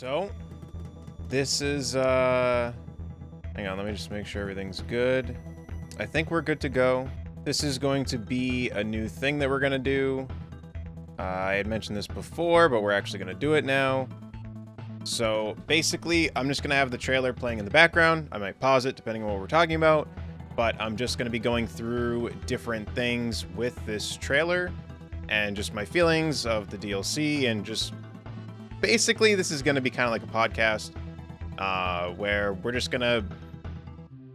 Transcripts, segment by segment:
So, this is, hang on, let me just make sure everything's good. I think we're good to go. This is going to be a new thing that we're going to do. I had mentioned this before, but we're actually going to do it now. So, basically, I'm just going to have the trailer playing in the background. I might pause it depending on what we're talking about, but I'm just going to be going through different things with this trailer and just my feelings of the DLC, and just basically this is going to be kind of like a podcast where we're just going to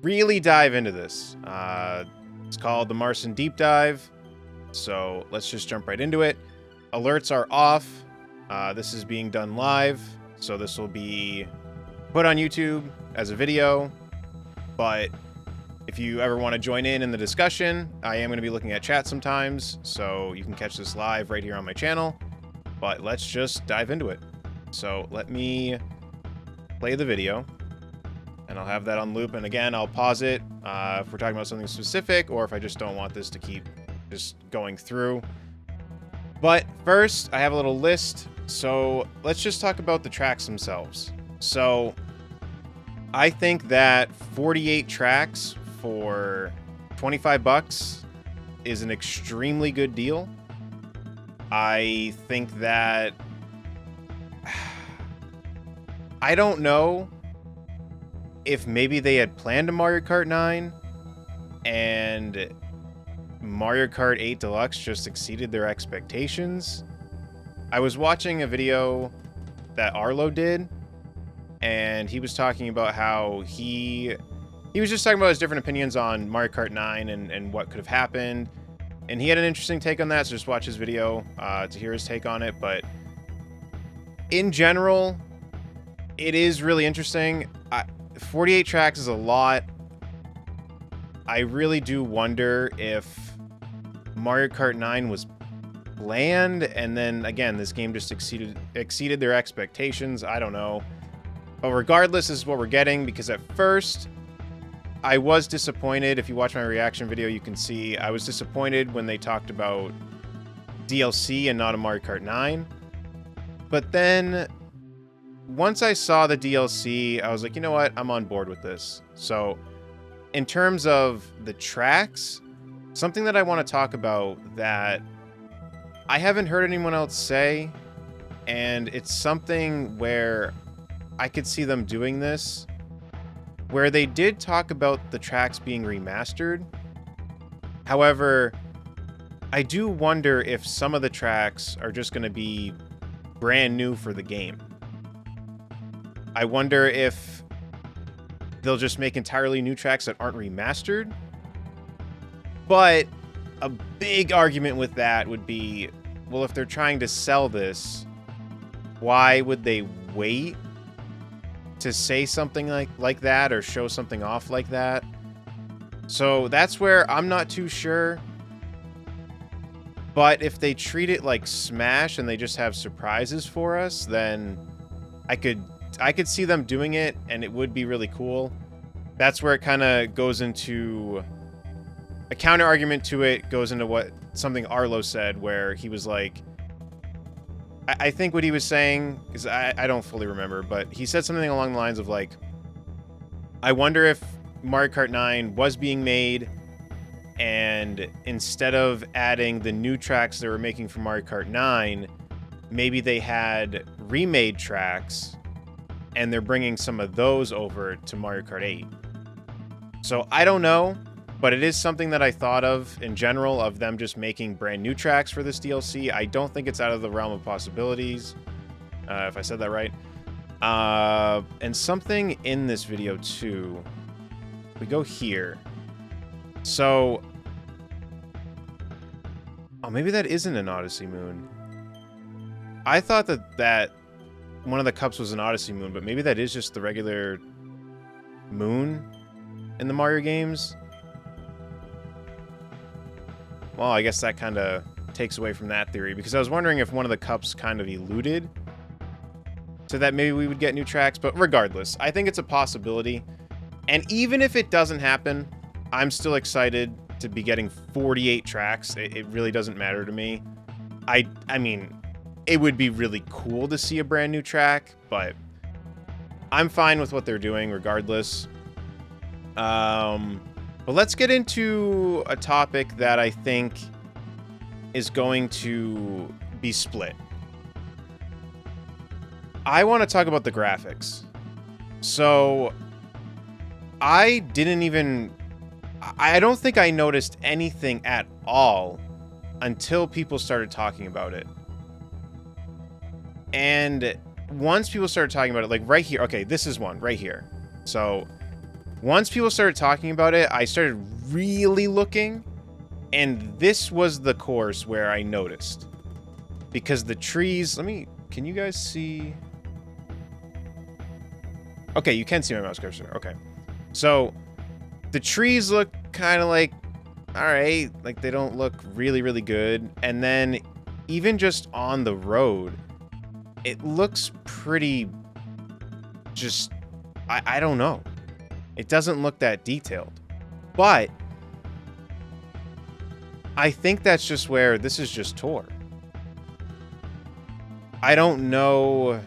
really dive into this. It's called the Marsen Deep Dive, so let's just jump right into it. Alerts are off. This is being done live, so this will be put on YouTube as a video, but if you ever want to join in the discussion, I am going to be looking at chat sometimes, so you can catch this live right here on my channel. But let's just dive into it. So let me play the video, and I'll have that on loop. And again, I'll pause it if we're talking about something specific, or if I just don't want this to keep just going through. But first, I have a little list. So let's just talk about the tracks themselves. So I think that 48 tracks for 25 bucks is an extremely good deal. I think that I don't know if maybe they had planned a Mario Kart 9 and Mario Kart 8 Deluxe just exceeded their expectations. I was watching a video that Arlo did, and he was talking about how he was just talking about his different opinions on Mario Kart 9 and what could have happened. And he had an interesting take on that, so just watch his video to hear his take on it. But in general, it is really interesting. 48 tracks is a lot. I really do wonder if Mario Kart 9 was planned, and then again, this game just exceeded their expectations. I don't know. But regardless, this is what we're getting, because at first I was disappointed. If you watch my reaction video, you can see I was disappointed when they talked about DLC and not a Mario Kart 9. But then once I saw the DLC, I was like, you know what? I'm on board with this. So in terms of the tracks, something that I want to talk about that I haven't heard anyone else say, and it's something where I could see them doing this, where they did talk about the tracks being remastered. However, I do wonder if some of the tracks are just going to be brand new for the game. I wonder if they'll just make entirely new tracks that aren't remastered. But a big argument with that would be, well, if they're trying to sell this, why would they wait to say something like that, or show something off like that? So that's where I'm not too sure. But if they treat it like Smash and they just have surprises for us, then I could see them doing it, and it would be really cool. That's where it kind of goes into a counter argument to it, goes into what something Arlo said, where he was like, I think what he was saying is, I don't fully remember, but he said something along the lines of like, I wonder if Mario Kart 9 was being made, and instead of adding the new tracks they were making for Mario Kart 9, maybe they had remade tracks and they're bringing some of those over to Mario Kart 8. So I don't know, but it is something that I thought of in general, of them just making brand new tracks for this DLC. I don't think it's out of the realm of possibilities, if I said that right. And something in this video too, we go here. So, oh, maybe that isn't an Odyssey Moon. I thought that one of the cups was an Odyssey Moon, but maybe that is just the regular moon in the Mario games. Well, I guess that kind of takes away from that theory, because I was wondering if one of the cups kind of eluded, so that maybe we would get new tracks. But regardless, I think it's a possibility. And even if it doesn't happen, I'm still excited to be getting 48 tracks. It really doesn't matter to me. I mean, it would be really cool to see a brand new track, but I'm fine with what they're doing regardless. But let's get into a topic that I think is going to be split. I want to talk about the graphics. So, I don't think I noticed anything at all until people started talking about it. And once people started talking about it, like right here, okay, this is one right here. So, once people started talking about it, I started really looking, and this was the course where I noticed. Because the trees, can you guys see? Okay, you can see my mouse cursor, okay. So, the trees look kind of like, alright, like they don't look really, really good. And then, even just on the road, it looks pretty, just, I don't know. It doesn't look that detailed. But I think that's just where this is just Tour. I don't know.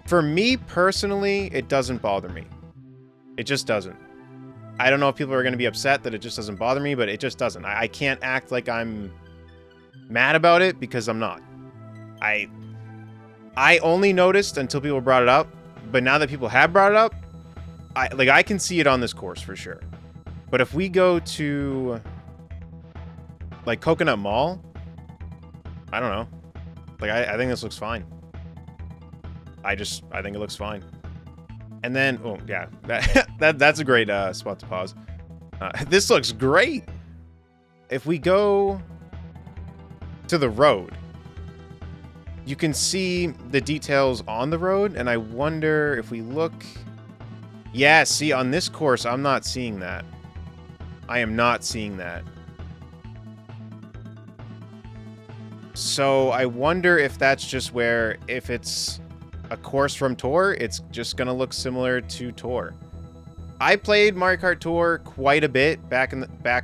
For me personally, it doesn't bother me. It just doesn't. I don't know if people are going to be upset that it just doesn't bother me, but it just doesn't. I can't act like I'm mad about it because I'm not. I only noticed until people brought it up. But now that people have brought it up, I can see it on this course for sure. But if we go to like Coconut Mall, I don't know. Like I think this looks fine. I think it looks fine. And then, oh yeah, that's a great spot to pause. This looks great. If we go to the road, you can see the details on the road, and I wonder if we look... Yeah, see, on this course, I'm not seeing that. I am not seeing that. So, I wonder if that's just where, if it's a course from Tour, it's just gonna look similar to Tour. I played Mario Kart Tour quite a bit back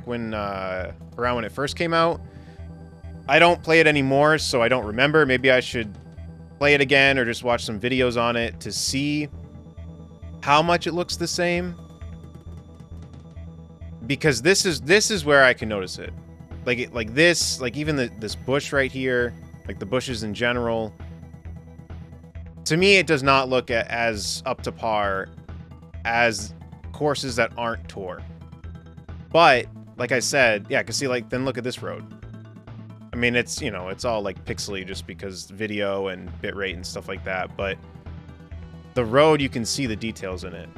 when, around when it first came out. I don't play it anymore, so I don't remember. Maybe I should play it again or just watch some videos on it to see how much it looks the same. Because this is where I can notice it. Like this, like even this bush right here, like the bushes in general. To me, it does not look as up to par as courses that aren't Tour. But like I said, yeah, cause see, like then look at this road. I mean, it's, you know, it's all like pixely just because video and bitrate and stuff like that, but the road, you can see the details in it.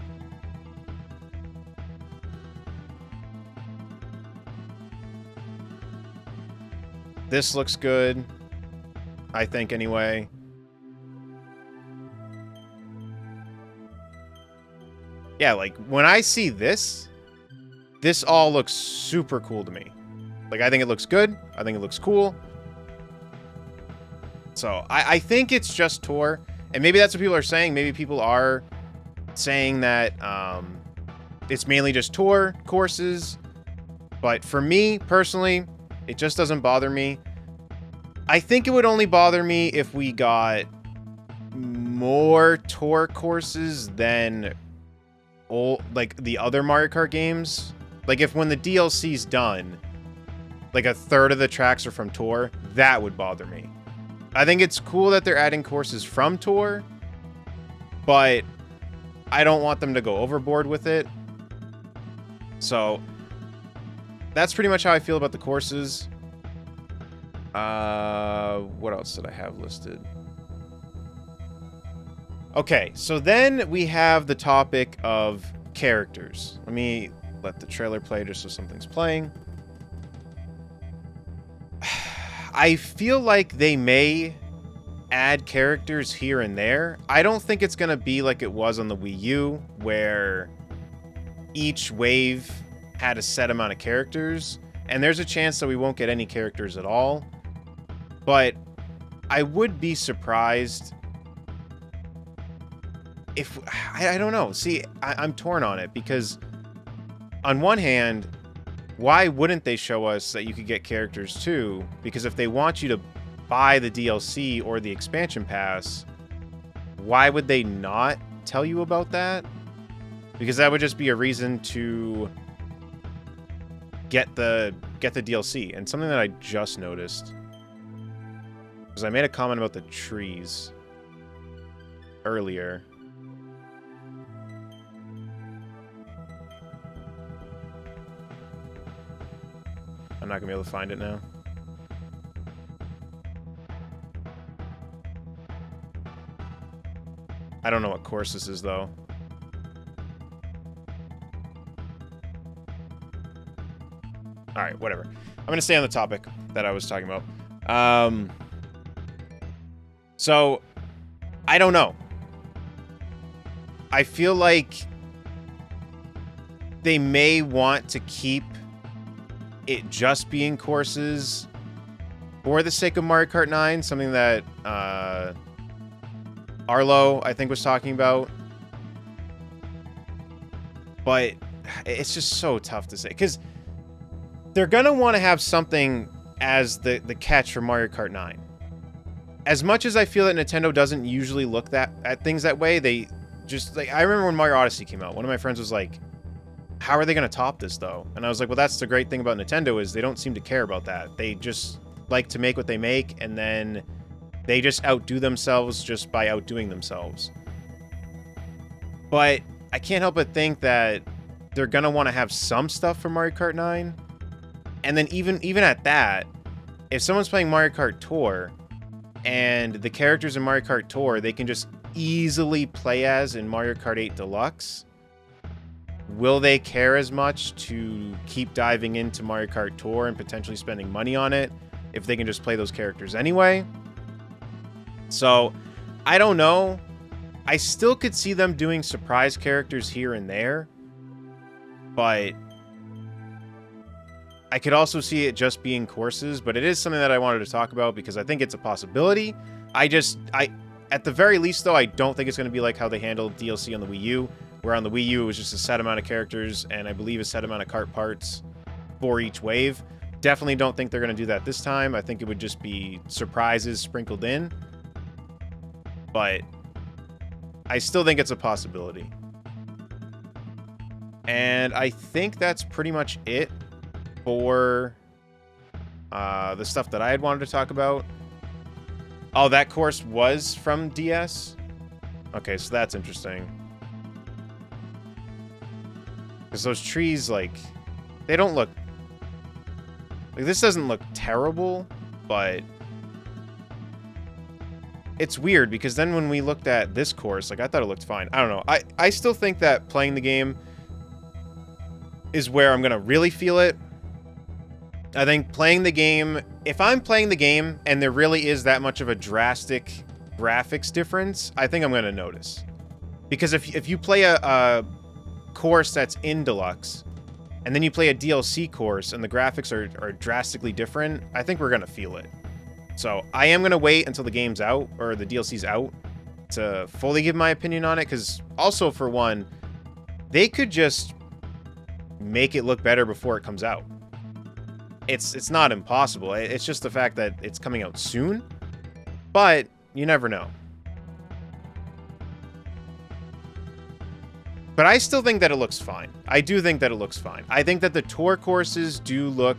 This looks good, I think, anyway. Yeah, like, when I see this all looks super cool to me. Like, I think it looks good. I think it looks cool. So, I think it's just Tour. And maybe that's what people are saying. Maybe people are saying that it's mainly just Tour courses. But for me, personally, it just doesn't bother me. I think it would only bother me if we got more Tour courses than like the other Mario Kart games. Like, if when the DLC's done, like a third of the tracks are from Tour, that would bother me. I think it's cool that they're adding courses from Tour, but I don't want them to go overboard with it. So that's pretty much how I feel about the courses. What else did I have listed? Okay, so then we have the topic of characters. Let me let the trailer play just so something's playing. I feel like they may add characters here and there. I don't think it's going to be like it was on the Wii U, where each wave had a set amount of characters, and there's a chance that we won't get any characters at all. But I would be surprised if... I don't know. See, I'm torn on it, because on one hand, why wouldn't they show us that you could get characters too? Because if they want you to buy the DLC or the expansion pass, why would they not tell you about that? Because that would just be a reason to get the DLC. And something that I just noticed, because I made a comment about the trees earlier. I'm not gonna be able to find it now. I don't know what course this is, though. Alright, whatever. I'm gonna stay on the topic that I was talking about. So, I don't know. I feel like they may want to keep it just being courses for the sake of Mario Kart 9, something that Arlo, I think, was talking about. But it's just so tough to say, because they're going to want to have something as the catch for Mario Kart 9. As much as I feel that Nintendo doesn't usually look at things that way, they just, like, I remember when Mario Odyssey came out, one of my friends was like, how are they going to top this, though? And I was like, well, that's the great thing about Nintendo, is they don't seem to care about that. They just like to make what they make, and then they just outdo themselves just by outdoing themselves. But I can't help but think that they're going to want to have some stuff for Mario Kart 9. And then even at that, if someone's playing Mario Kart Tour, and the characters in Mario Kart Tour, they can just easily play as in Mario Kart 8 Deluxe, will they care as much to keep diving into Mario Kart Tour and potentially spending money on it if they can just play those characters anyway? So, I don't know. I still could see them doing surprise characters here and there, but I could also see it just being courses, but it is something that I wanted to talk about because I think it's a possibility. At the very least, though, I don't think it's going to be like how they handled DLC on the Wii U, where on the Wii U it was just a set amount of characters and I believe a set amount of kart parts for each wave. Definitely don't think they're going to do that this time. I think it would just be surprises sprinkled in. But I still think it's a possibility. And I think that's pretty much it for the stuff that I had wanted to talk about. Oh, that course was from DS? Okay, so that's interesting. Because those trees, like, they don't look... Like, this doesn't look terrible, but... It's weird, because then when we looked at this course, like, I thought it looked fine. I don't know. I still think that playing the game is where I'm going to really feel it. I think playing the game... If I'm playing the game and there really is that much of a drastic graphics difference, I think I'm going to notice. Because if you play a course that's in Deluxe, and then you play a DLC course and the graphics are drastically different, I think we're going to feel it. So I am going to wait until the game's out, or the DLC's out, to fully give my opinion on it, because also, for one, they could just make it look better before it comes out. It's not impossible. It's just the fact that it's coming out soon, but you never know. But I still think that it looks fine. I do think that it looks fine. I think that the tour courses do look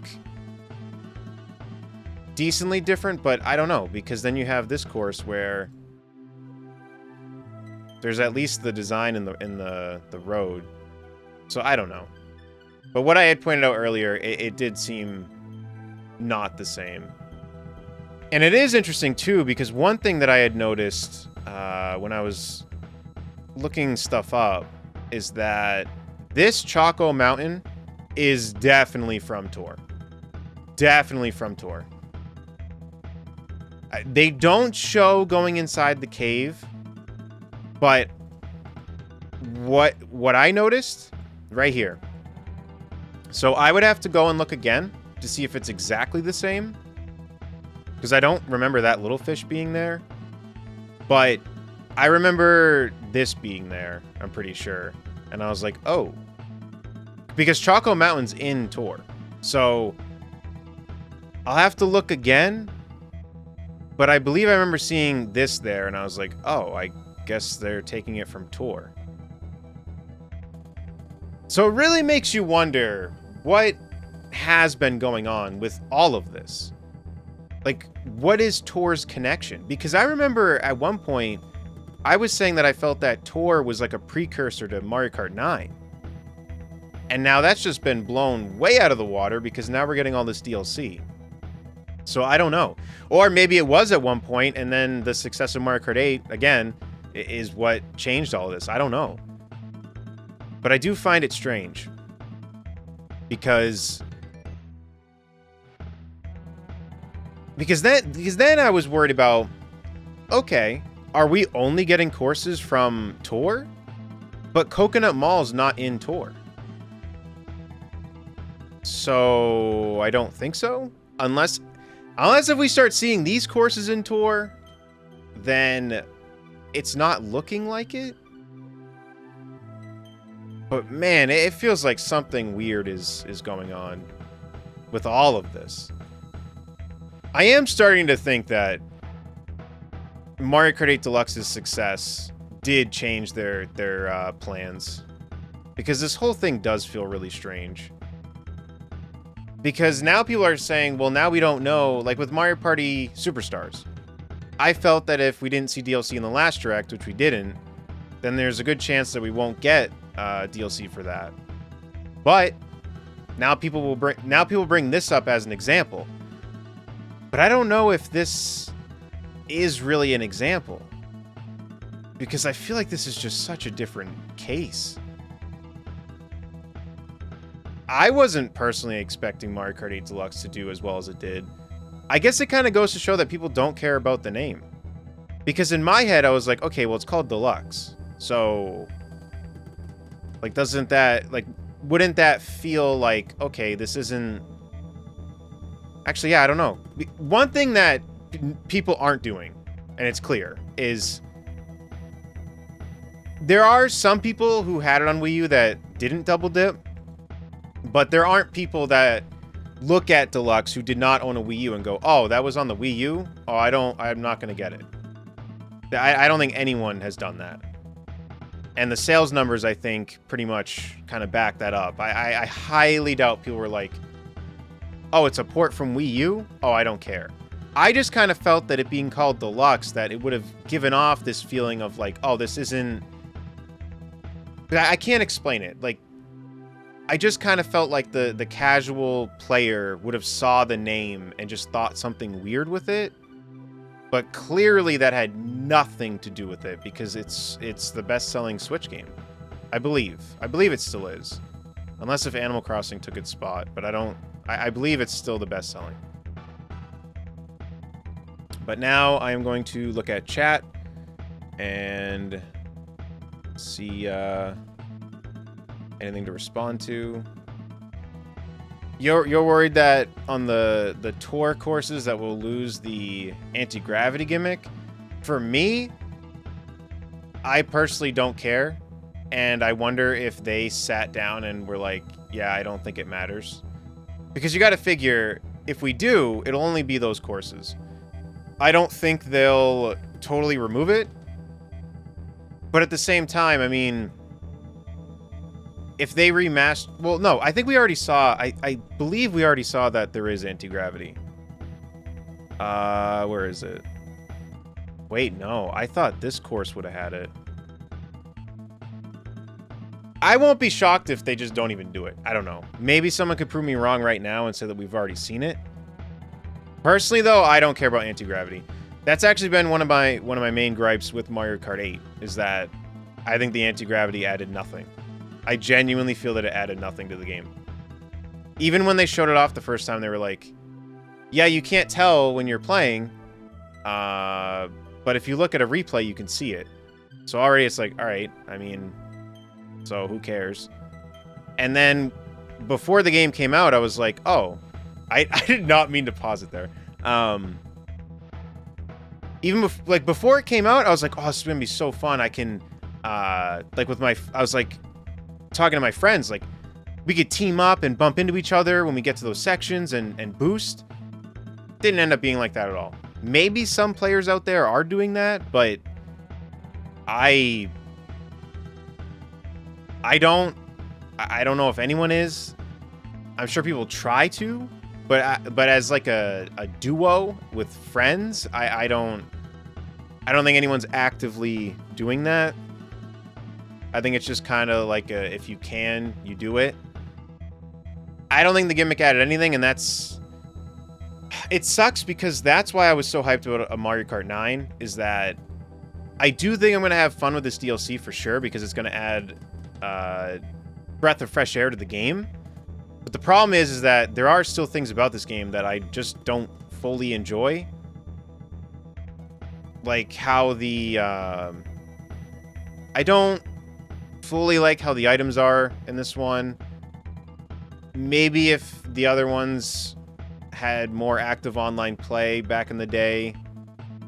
decently different, but I don't know, because then you have this course where there's at least the design in the road. So I don't know. But what I had pointed out earlier, it did seem not the same. And it is interesting, too, because one thing that I had noticed when I was looking stuff up is that this Choco Mountain is definitely from Tour. Definitely from Tour. They don't show going inside the cave, but what I noticed right here. So I would have to go and look again to see if it's exactly the same, because I don't remember that little fish being there, but I remember this being there, I'm pretty sure. And I was like, oh, because Choco Mountain's in Tour. So I'll have to look again, but I believe I remember seeing this there, and I was like, oh, guess they're taking it from Tour. So it really makes you wonder what has been going on with all of this. Like, what is Tour's connection? Because I remember at one point, I was saying that I felt that Tour was like a precursor to Mario Kart 9. And now that's just been blown way out of the water because now we're getting all this DLC. So I don't know. Or maybe it was at one point, and then the success of Mario Kart 8, again, is what changed all of this. I don't know. But I do find it strange. Because then I was worried about, okay, are we only getting courses from Tour? But Coconut Mall's not in Tour. So I don't think so. Unless if we start seeing these courses in Tour, then it's not looking like it. But man, it feels like something weird is going on with all of this. I am starting to think that Mario Kart 8 Deluxe's success did change their plans. Because this whole thing does feel really strange. Because now people are saying, well, now we don't know, like with Mario Party Superstars. I felt that if we didn't see DLC in the last direct, which we didn't, then there's a good chance that we won't get DLC for that. But now people will bring this up as an example. But I don't know if this is really an example. Because I feel like this is just such a different case. I wasn't personally expecting Mario Kart 8 Deluxe to do as well as it did. I guess it kind of goes to show that people don't care about the name. Because in my head, I was like, okay, well, it's called Deluxe. So, like, wouldn't that feel like, okay, this isn't... Actually, yeah, I don't know. One thing that people aren't doing, and it's clear, is there are some people who had it on Wii U that didn't double dip. But there aren't people that look at Deluxe who did not own a Wii U and go, oh, that was on the Wii U? Oh, I'm not going to get it. I don't think anyone has done that. And the sales numbers, I think, pretty much kind of back that up. I highly doubt people were like, oh, it's a port from Wii U? Oh, I don't care. I just kind of felt that it being called Deluxe, that it would have given off this feeling of like, oh, this isn't... I can't explain it. Like, I just kind of felt like the casual player would have saw the name and just thought something weird with it. But clearly that had nothing to do with it because it's the best-selling Switch game. I believe it still is. Unless if Animal Crossing took its spot, but I believe it's still the best-selling. But now I am going to look at chat and see anything to respond to. You're worried that on the tour courses that we'll lose the anti-gravity gimmick? For me, I personally don't care. And I wonder if they sat down and were like, yeah, I don't think it matters. Because you got to figure, if we do, it'll only be those courses. I don't think they'll totally remove it. But at the same time, I mean, if they remaster... Well, no, I think we already saw... I believe we already saw that there is anti-gravity. Where is it? Wait, no. I thought this course would have had it. I won't be shocked if they just don't even do it. I don't know. Maybe someone could prove me wrong right now and say that we've already seen it. Personally, though, I don't care about anti-gravity. That's actually been one of my main gripes with Mario Kart 8, is that I think the anti-gravity added nothing. I genuinely feel that it added nothing to the game. Even when they showed it off the first time, they were like, yeah, you can't tell when you're playing, but if you look at a replay, you can see it. So already it's like, all right, I mean, so who cares? And then before the game came out, I was like, oh, I did not mean to pause it there. Even before it came out, I was like, oh, this is gonna be so fun. I can, I was like talking to my friends, like we could team up and bump into each other when we get to those sections and boost. Didn't end up being like that at all. Maybe some players out there are doing that, but I don't know if anyone is. I'm sure people try to, but as like a duo with friends, I don't think anyone's actively doing that. I think it's just kind of like if you can, you do it. I don't think the gimmick added anything, and it sucks because that's why I was so hyped about a Mario Kart 9, is that I do think I'm going to have fun with this DLC for sure, because it's going to add breath of fresh air to the game. But the problem is that there are still things about this game that I just don't fully enjoy. Like how I don't fully like how the items are in this one. Maybe if the other ones had more active online play back in the day,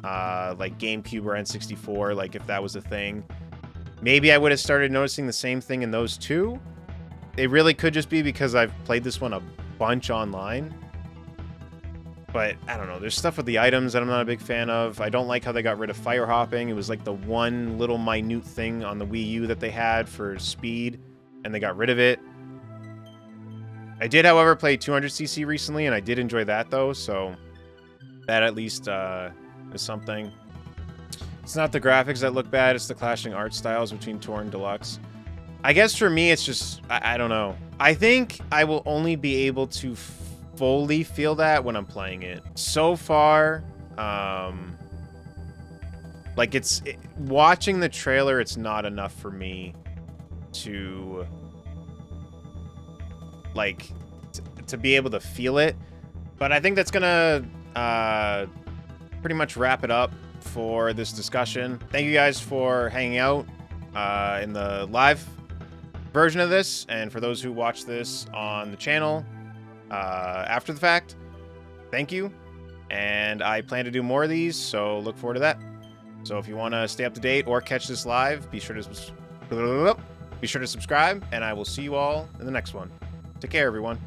like GameCube or N64, like if that was a thing, maybe I would have started noticing the same thing in those two. It really could just be because I've played this one a bunch online. But I don't know, there's stuff with the items that I'm not a big fan of. I don't like how they got rid of fire hopping. It was like the one little minute thing on the Wii U that they had for speed, and they got rid of it. I did, however, play 200cc recently, and I did enjoy that, though, so that at least is something. It's not the graphics that look bad, it's the clashing art styles between Tour and Deluxe. I guess for me, it's just, I don't know. I think I will only be able to fully feel that when I'm playing it. So far, like watching the trailer, it's not enough for me to like to be able to feel it. But I think that's gonna pretty much wrap it up for this discussion. Thank you guys for hanging out in the live version of this, and for those who watch this on the channel after the fact, thank you. And I plan to do more of these, so look forward to that. So if you want to stay up to date or catch this live, be sure to subscribe, and I will see you all in the next one. Take care, everyone.